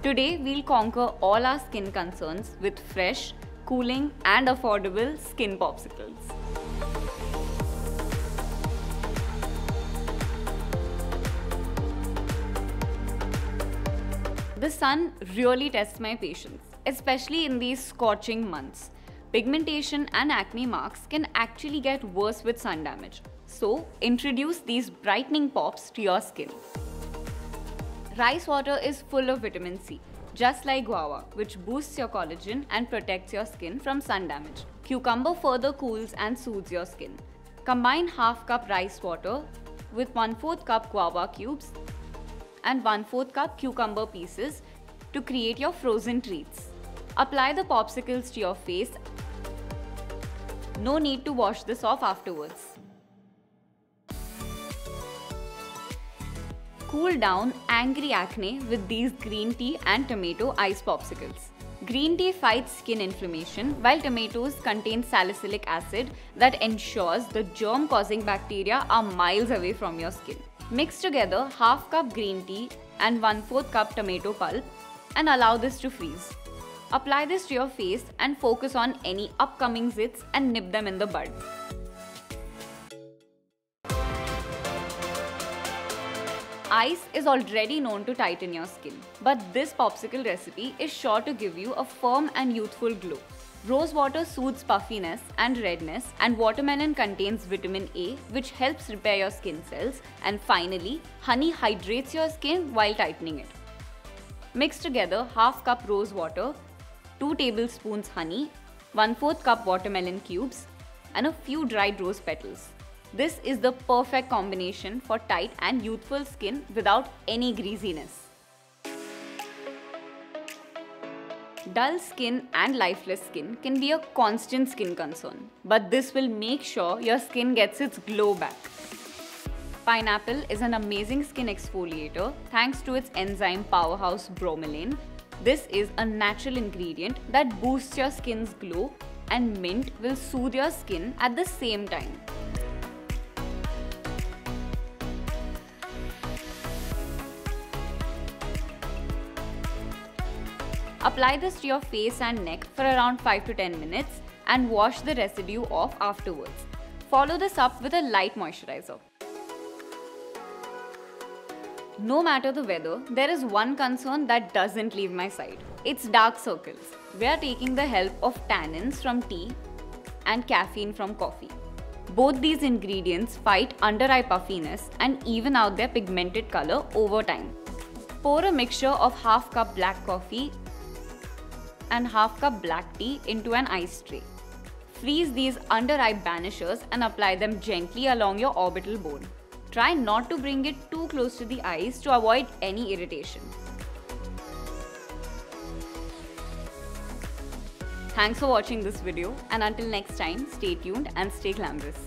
Today, we'll conquer all our skin concerns with fresh, cooling and affordable skin popsicles. The sun really tests my patience, especially in these scorching months. Pigmentation and acne marks can actually get worse with sun damage. So, introduce these brightening pops to your skin. Rice water is full of vitamin C, just like guava, which boosts your collagen and protects your skin from sun damage. Cucumber further cools and soothes your skin. Combine half cup rice water with 1/4 cup guava cubes and 1/4 cup cucumber pieces to create your frozen treats. Apply the popsicles to your face. No need to wash this off afterwards. Cool down angry acne with these green tea and tomato ice popsicles. Green tea fights skin inflammation, while tomatoes contain salicylic acid that ensures the germ-causing bacteria are miles away from your skin. Mix together half cup green tea and 1/4 cup tomato pulp and allow this to freeze. Apply this to your face and focus on any upcoming zits and nip them in the bud. Ice is already known to tighten your skin, but this popsicle recipe is sure to give you a firm and youthful glow. Rose water soothes puffiness and redness, and watermelon contains vitamin A, which helps repair your skin cells. And finally, honey hydrates your skin while tightening it. Mix together half cup rose water, 2 tablespoons honey, 1/4 cup watermelon cubes, and a few dried rose petals. This is the perfect combination for tight and youthful skin without any greasiness. Dull skin and lifeless skin can be a constant skin concern, but this will make sure your skin gets its glow back. Pineapple is an amazing skin exfoliator thanks to its enzyme powerhouse bromelain. This is a natural ingredient that boosts your skin's glow, and mint will soothe your skin at the same time. Apply this to your face and neck for around 5 to 10 minutes and wash the residue off afterwards. Follow this up with a light moisturizer. No matter the weather, there is one concern that doesn't leave my side. It's dark circles. We are taking the help of tannins from tea and caffeine from coffee. Both these ingredients fight under-eye puffiness and even out their pigmented color over time. Pour a mixture of half cup black coffee and half cup black tea into an ice tray. Freeze these under-eye banishers and apply them gently along your orbital bone. Try not to bring it too close to the eyes to avoid any irritation. Thanks for watching this video, and until next time, stay tuned and stay glamorous.